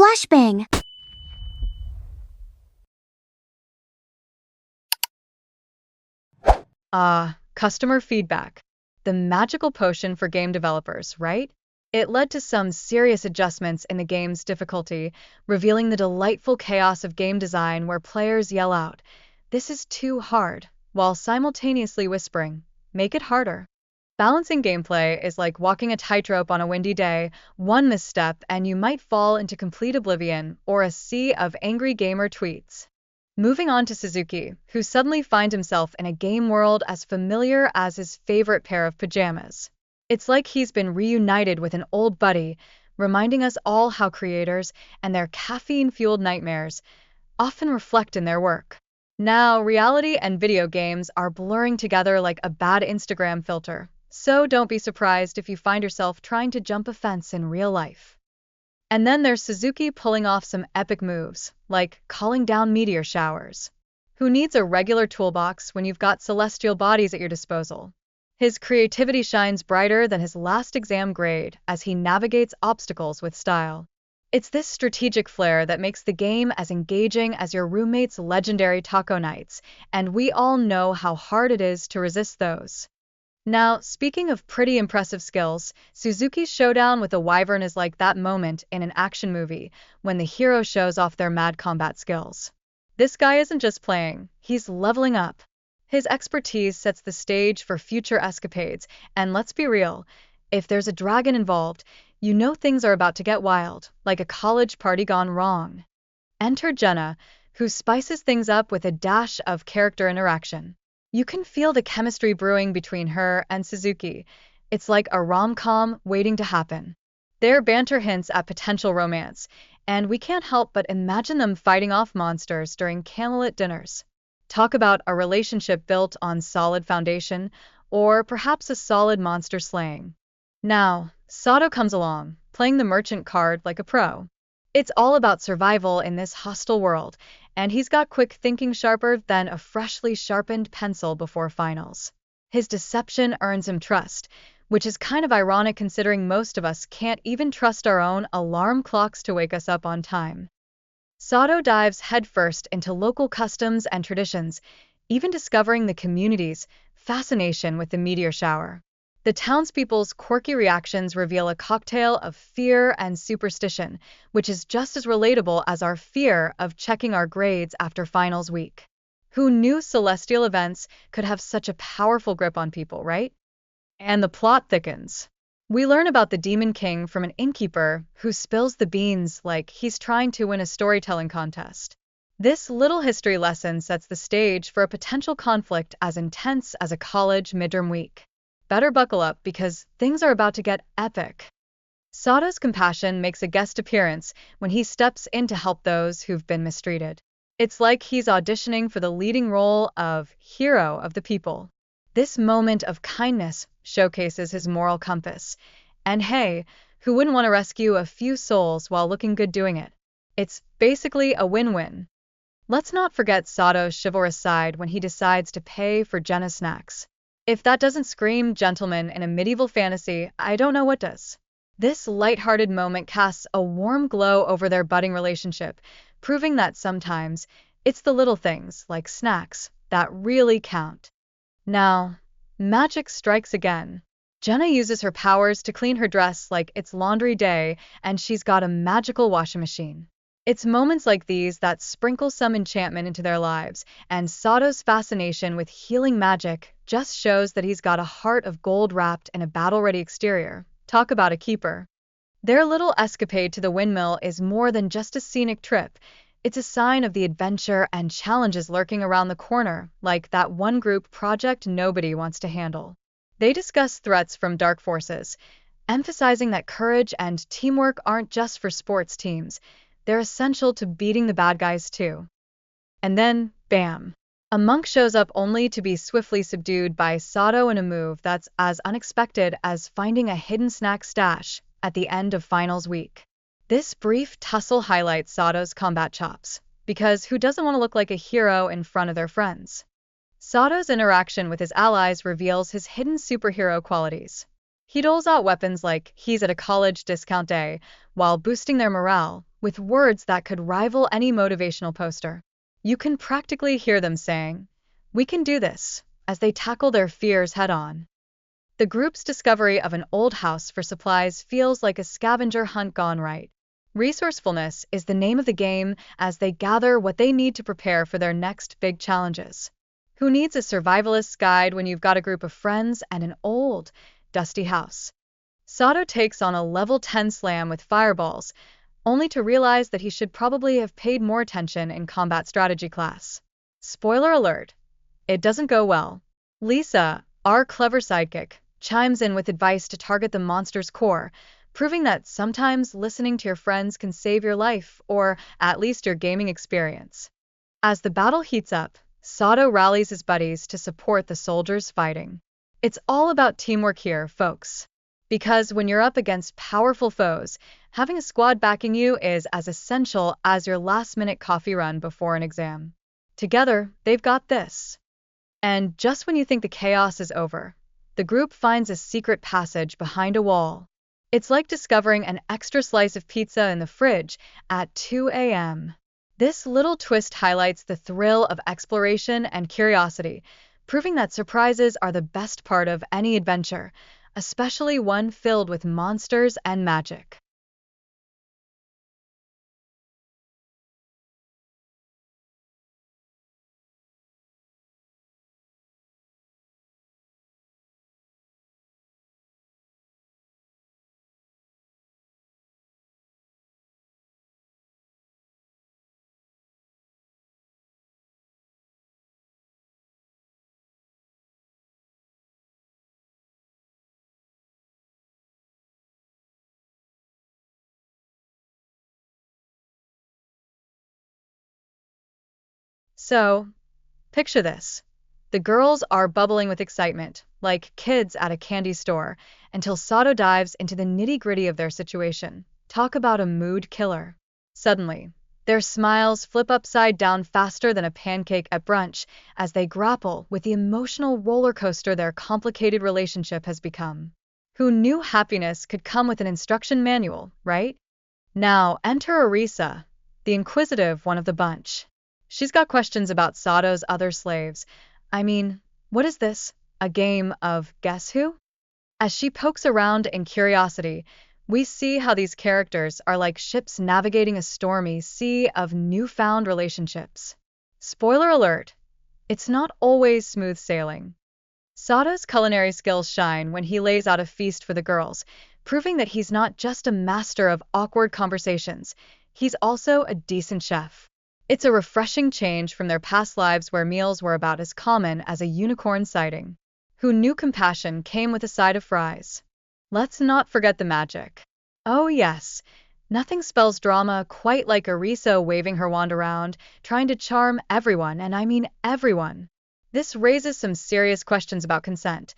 Flashbang. Customer feedback. The magical potion for game developers, right? It led to some serious adjustments in the game's difficulty, revealing the delightful chaos of game design where players yell out, "This is too hard," while simultaneously whispering, "Make it harder." Balancing gameplay is like walking a tightrope on a windy day. One misstep and you might fall into complete oblivion or a sea of angry gamer tweets. Moving on to Suzuki, who suddenly finds himself in a game world as familiar as his favorite pair of pajamas. It's like he's been reunited with an old buddy, reminding us all how creators and their caffeine-fueled nightmares often reflect in their work. Now, reality and video games are blurring together like a bad Instagram filter, so don't be surprised if you find yourself trying to jump a fence in real life. And then there's Suzuki pulling off some epic moves, like calling down meteor showers. Who needs a regular toolbox when you've got celestial bodies at your disposal? His creativity shines brighter than his last exam grade as he navigates obstacles with style. It's this strategic flair that makes the game as engaging as your roommate's legendary taco nights, and we all know how hard it is to resist those. Now, speaking of pretty impressive skills, Suzuki's showdown with a wyvern is like that moment in an action movie when the hero shows off their mad combat skills. This guy isn't just playing, he's leveling up. His expertise sets the stage for future escapades, and let's be real, if there's a dragon involved, you know things are about to get wild, like a college party gone wrong. Enter Jenna, who spices things up with a dash of character interaction. You can feel the chemistry brewing between her and Suzuki. It's like a rom-com waiting to happen. Their banter hints at potential romance, and we can't help but imagine them fighting off monsters during candlelit dinners. Talk about a relationship built on solid foundation, or perhaps a solid monster slaying. Now, Satou comes along, playing the merchant card like a pro. It's all about survival in this hostile world, and he's got quick thinking sharper than a freshly sharpened pencil before finals. His deception earns him trust, which is kind of ironic considering most of us can't even trust our own alarm clocks to wake us up on time. Satou dives headfirst into local customs and traditions, even discovering the community's fascination with the meteor shower. The townspeople's quirky reactions reveal a cocktail of fear and superstition, which is just as relatable as our fear of checking our grades after finals week. Who knew celestial events could have such a powerful grip on people, right? And the plot thickens. We learn about the Demon King from an innkeeper who spills the beans like he's trying to win a storytelling contest. This little history lesson sets the stage for a potential conflict as intense as a college midterm week. Better buckle up because things are about to get epic. Satou's compassion makes a guest appearance when he steps in to help those who've been mistreated. It's like he's auditioning for the leading role of hero of the people. This moment of kindness showcases his moral compass. And hey, who wouldn't want to rescue a few souls while looking good doing it? It's basically a win-win. Let's not forget Satou's chivalrous side when he decides to pay for Jenna's snacks. If that doesn't scream gentleman in a medieval fantasy, I don't know what does. This lighthearted moment casts a warm glow over their budding relationship, proving that sometimes it's the little things, like snacks, that really count. Now, magic strikes again. Jenna uses her powers to clean her dress like it's laundry day, and she's got a magical washing machine. It's moments like these that sprinkle some enchantment into their lives, and Satou's fascination with healing magic just shows that he's got a heart of gold wrapped in a battle-ready exterior. Talk about a keeper. Their little escapade to the windmill is more than just a scenic trip. It's a sign of the adventure and challenges lurking around the corner, like that one group project nobody wants to handle. They discuss threats from dark forces, emphasizing that courage and teamwork aren't just for sports teams. They're essential to beating the bad guys too. And then, bam! A monk shows up only to be swiftly subdued by Satou in a move that's as unexpected as finding a hidden snack stash at the end of finals week. This brief tussle highlights Satou's combat chops, because who doesn't want to look like a hero in front of their friends? Satou's interaction with his allies reveals his hidden superhero qualities. He doles out weapons like he's at a college discount day, while boosting their morale, with words that could rival any motivational poster. You can practically hear them saying, "We can do this," as they tackle their fears head-on. The group's discovery of an old house for supplies feels like a scavenger hunt gone right. Resourcefulness is the name of the game as they gather what they need to prepare for their next big challenges. Who needs a survivalist's guide when you've got a group of friends and an old, dusty house? Satou takes on a level 10 slam with fireballs, only to realize that he should probably have paid more attention in combat strategy class. Spoiler alert, it doesn't go well. Lisa, our clever sidekick, chimes in with advice to target the monster's core, proving that sometimes listening to your friends can save your life, or at least your gaming experience. As the battle heats up, Satou rallies his buddies to support the soldiers fighting. It's all about teamwork here, folks. Because when you're up against powerful foes, having a squad backing you is as essential as your last-minute coffee run before an exam. Together, they've got this. And just when you think the chaos is over, the group finds a secret passage behind a wall. It's like discovering an extra slice of pizza in the fridge at 2 a.m. This little twist highlights the thrill of exploration and curiosity, proving that surprises are the best part of any adventure, especially one filled with monsters and magic. So, picture this. The girls are bubbling with excitement, like kids at a candy store, until Satou dives into the nitty-gritty of their situation. Talk about a mood killer. Suddenly, their smiles flip upside down faster than a pancake at brunch as they grapple with the emotional roller coaster their complicated relationship has become. Who knew happiness could come with an instruction manual, right? Now, enter Arisa, the inquisitive one of the bunch. She's got questions about Satou's other slaves. I mean, what is this? A game of guess who? As she pokes around in curiosity, we see how these characters are like ships navigating a stormy sea of newfound relationships. Spoiler alert, it's not always smooth sailing. Satou's culinary skills shine when he lays out a feast for the girls, proving that he's not just a master of awkward conversations, he's also a decent chef. It's a refreshing change from their past lives where meals were about as common as a unicorn sighting. Who knew compassion came with a side of fries? Let's not forget the magic. Oh yes, nothing spells drama quite like Arisa waving her wand around, trying to charm everyone, and I mean everyone. This raises some serious questions about consent.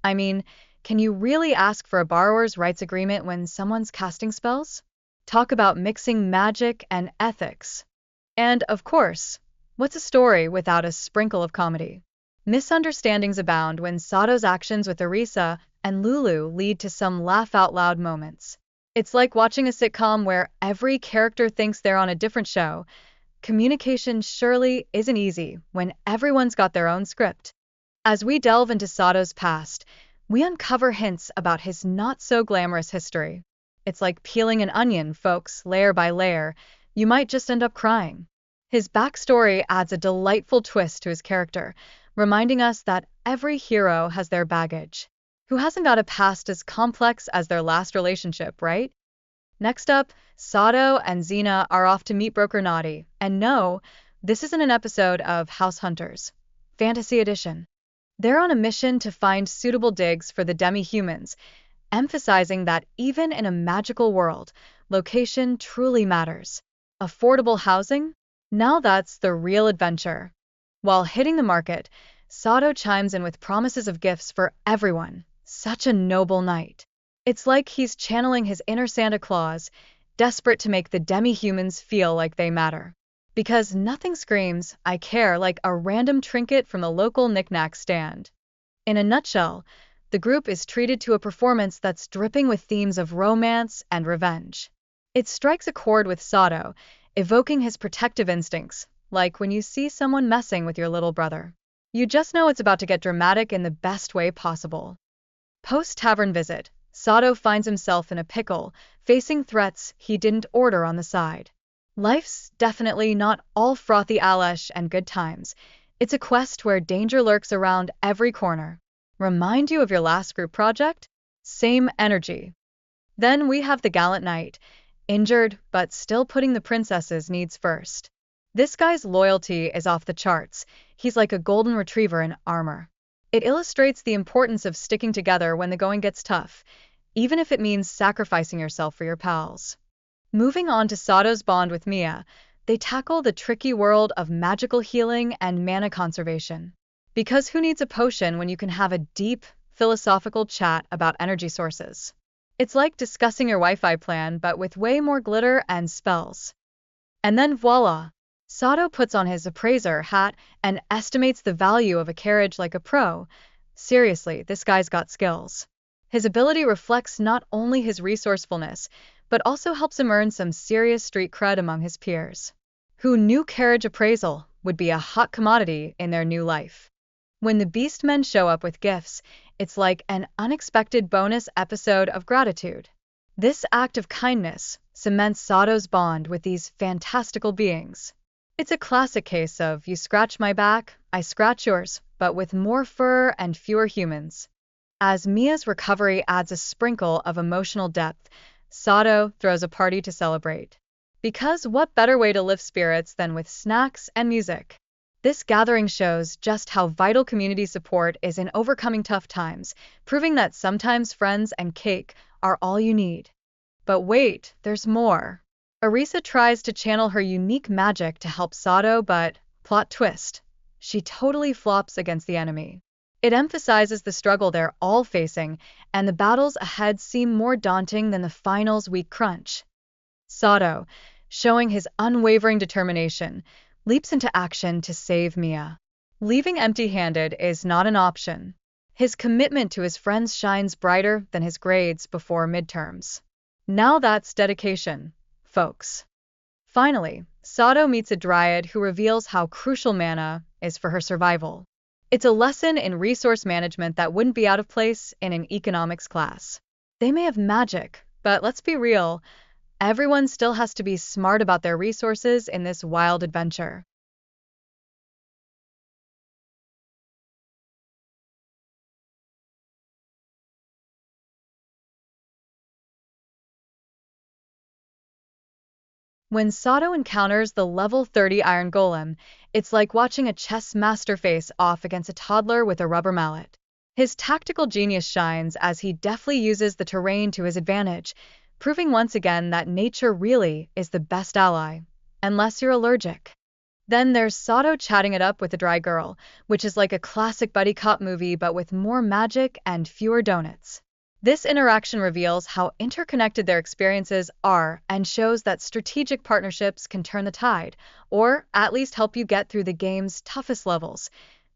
I mean, can you really ask for a borrower's rights agreement when someone's casting spells? Talk about mixing magic and ethics. And, of course, what's a story without a sprinkle of comedy? Misunderstandings abound when Satou's actions with Arisa and Lulu lead to some laugh-out-loud moments. It's like watching a sitcom where every character thinks they're on a different show. Communication surely isn't easy when everyone's got their own script. As we delve into Satou's past, we uncover hints about his not-so-glamorous history. It's like peeling an onion, folks, layer by layer. You might just end up crying. His backstory adds a delightful twist to his character, reminding us that every hero has their baggage. Who hasn't got a past as complex as their last relationship, right? Next up, Satou and Xena are off to meet Broker Naughty. And no, this isn't an episode of House Hunters, Fantasy Edition. They're on a mission to find suitable digs for the demi-humans, emphasizing that even in a magical world, location truly matters. Affordable housing? Now that's the real adventure. While hitting the market, Satou chimes in with promises of gifts for everyone. Such a noble knight. It's like he's channeling his inner Santa Claus, desperate to make the demi-humans feel like they matter. Because nothing screams, "I care," like a random trinket from the local knick-knack stand. In a nutshell, the group is treated to a performance that's dripping with themes of romance and revenge. It strikes a chord with Satou, evoking his protective instincts, like when you see someone messing with your little brother. You just know it's about to get dramatic in the best way possible. Post-tavern visit, Satou finds himself in a pickle, facing threats he didn't order on the side. Life's definitely not all frothy Alesh and good times. It's a quest where danger lurks around every corner. Remind you of your last group project? Same energy. Then we have the gallant knight, injured but still putting the princess's needs first. This guy's loyalty is off the charts. He's like a golden retriever in armor. It illustrates the importance of sticking together when the going gets tough, even if it means sacrificing yourself for your pals. Moving on to Satou's bond with Mia, they tackle the tricky world of magical healing and mana conservation. Because who needs a potion when you can have a deep, philosophical chat about energy sources? It's like discussing your Wi-Fi plan, but with way more glitter and spells. And then voila! Satou puts on his appraiser hat and estimates the value of a carriage like a pro. Seriously, this guy's got skills. His ability reflects not only his resourcefulness, but also helps him earn some serious street cred among his peers. Who knew carriage appraisal would be a hot commodity in their new life? When the Beastmen show up with gifts, it's like an unexpected bonus episode of gratitude. This act of kindness cements Satou's bond with these fantastical beings. It's a classic case of you scratch my back, I scratch yours, but with more fur and fewer humans. As Mia's recovery adds a sprinkle of emotional depth, Satou throws a party to celebrate. Because what better way to lift spirits than with snacks and music? This gathering shows just how vital community support is in overcoming tough times, proving that sometimes friends and cake are all you need. But wait, there's more. Arisa tries to channel her unique magic to help Satou, but, plot twist, she totally flops against the enemy. It emphasizes the struggle they're all facing, and the battles ahead seem more daunting than the final's weak crunch. Satou, showing his unwavering determination, leaps into action to save Mia. Leaving empty-handed is not an option. His commitment to his friends shines brighter than his grades before midterms. Now that's dedication, folks. Finally, Satou meets a dryad who reveals how crucial mana is for her survival. It's a lesson in resource management that wouldn't be out of place in an economics class. They may have magic, but let's be real, everyone still has to be smart about their resources in this wild adventure. When Satou encounters the level 30 Iron Golem, it's like watching a chess master face off against a toddler with a rubber mallet. His tactical genius shines as he deftly uses the terrain to his advantage, proving once again that nature really is the best ally, unless you're allergic. Then there's Satou chatting it up with the Dry Girl, which is like a classic buddy cop movie but with more magic and fewer donuts. This interaction reveals how interconnected their experiences are and shows that strategic partnerships can turn the tide, or at least help you get through the game's toughest levels.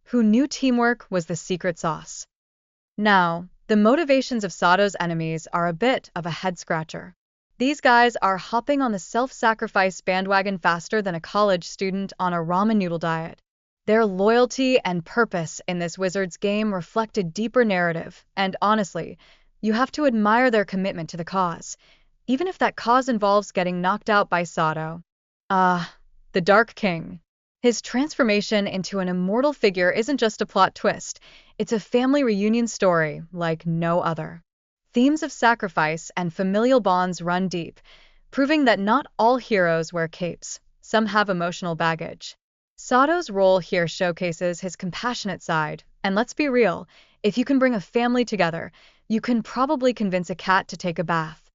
Who knew teamwork was the secret sauce? Now, the motivations of Satou's enemies are a bit of a head-scratcher. These guys are hopping on the self-sacrifice bandwagon faster than a college student on a ramen noodle diet. Their loyalty and purpose in this wizard's game reflect a deeper narrative, and honestly, you have to admire their commitment to the cause, even if that cause involves getting knocked out by Satou. The Dark King. His transformation into an immortal figure isn't just a plot twist, it's a family reunion story like no other. Themes of sacrifice and familial bonds run deep, proving that not all heroes wear capes, some have emotional baggage. Satou's role here showcases his compassionate side, and let's be real, if you can bring a family together, you can probably convince a cat to take a bath.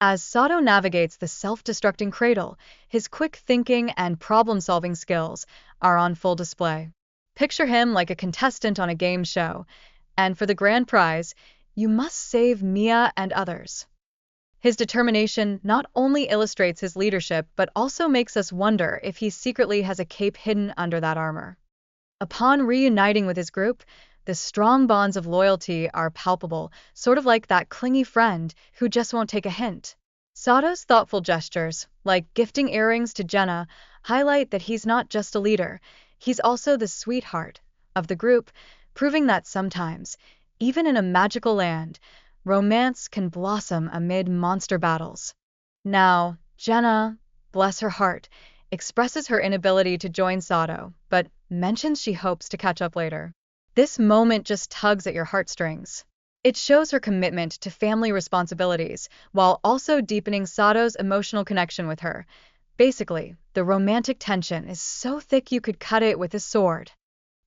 As Satou navigates the self-destructing cradle, his quick thinking and problem-solving skills are on full display. Picture him like a contestant on a game show, and for the grand prize, you must save Mia and others. His determination not only illustrates his leadership but also makes us wonder if he secretly has a cape hidden under that armor. Upon reuniting with his group, the strong bonds of loyalty are palpable, sort of like that clingy friend who just won't take a hint. Sato's thoughtful gestures, like gifting earrings to Jenna, highlight that he's not just a leader, he's also the sweetheart of the group, proving that sometimes, even in a magical land, romance can blossom amid monster battles. Now, Jenna, bless her heart, expresses her inability to join Sato, but mentions she hopes to catch up later. This moment just tugs at your heartstrings. It shows her commitment to family responsibilities while also deepening Sato's emotional connection with her. Basically, the romantic tension is so thick you could cut it with a sword.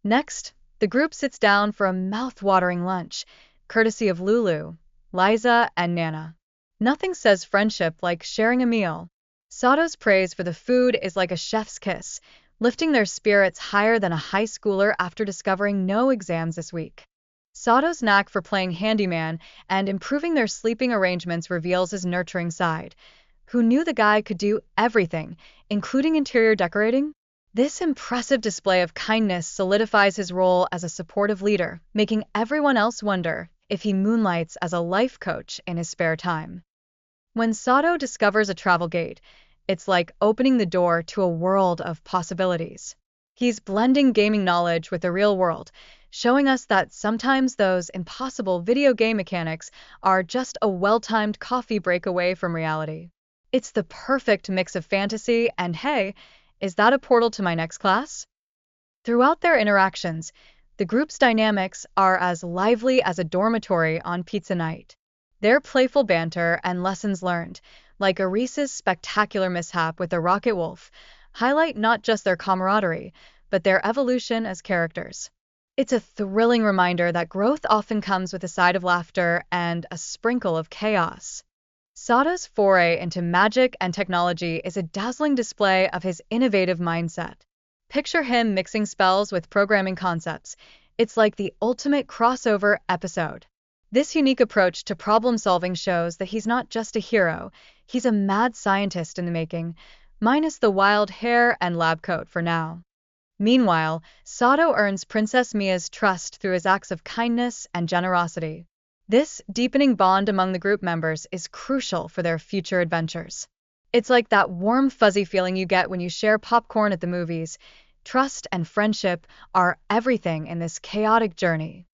Next, the group sits down for a mouth-watering lunch, courtesy of Lulu, Liza, and Nana. Nothing says friendship like sharing a meal. Sato's praise for the food is like a chef's kiss, lifting their spirits higher than a high schooler after discovering no exams this week. Sato's knack for playing handyman and improving their sleeping arrangements reveals his nurturing side. Who knew the guy could do everything, including interior decorating? This impressive display of kindness solidifies his role as a supportive leader, making everyone else wonder if he moonlights as a life coach in his spare time. When Sato discovers a travel gate, it's like opening the door to a world of possibilities. He's blending gaming knowledge with the real world, showing us that sometimes those impossible video game mechanics are just a well-timed coffee break away from reality. It's the perfect mix of fantasy and, hey, is that a portal to my next class? Throughout their interactions, the group's dynamics are as lively as a dormitory on pizza night. Their playful banter and lessons learned, like Arisa's spectacular mishap with the Rocket Wolf, highlight not just their camaraderie, but their evolution as characters. It's a thrilling reminder that growth often comes with a side of laughter and a sprinkle of chaos. Sato's foray into magic and technology is a dazzling display of his innovative mindset. Picture him mixing spells with programming concepts. It's like the ultimate crossover episode. This unique approach to problem-solving shows that he's not just a hero, he's a mad scientist in the making, minus the wild hair and lab coat for now. Meanwhile, Sato earns Princess Mia's trust through his acts of kindness and generosity. This deepening bond among the group members is crucial for their future adventures. It's like that warm, fuzzy feeling you get when you share popcorn at the movies. Trust and friendship are everything in this chaotic journey.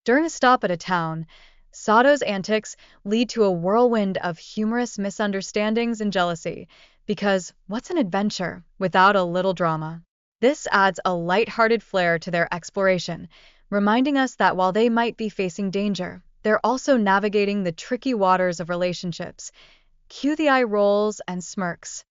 During a stop at a town, Sato's antics lead to a whirlwind of humorous misunderstandings and jealousy, because what's an adventure without a little drama? This adds a light-hearted flair to their exploration, reminding us that while they might be facing danger, they're also navigating the tricky waters of relationships. Cue the eye rolls and smirks.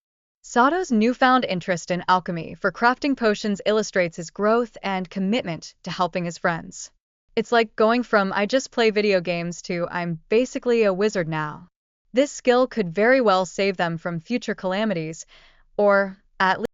Sato's newfound interest in alchemy for crafting potions illustrates his growth and commitment to helping his friends. It's like going from I just play video games to I'm basically a wizard now. This skill could very well save them from future calamities, or at least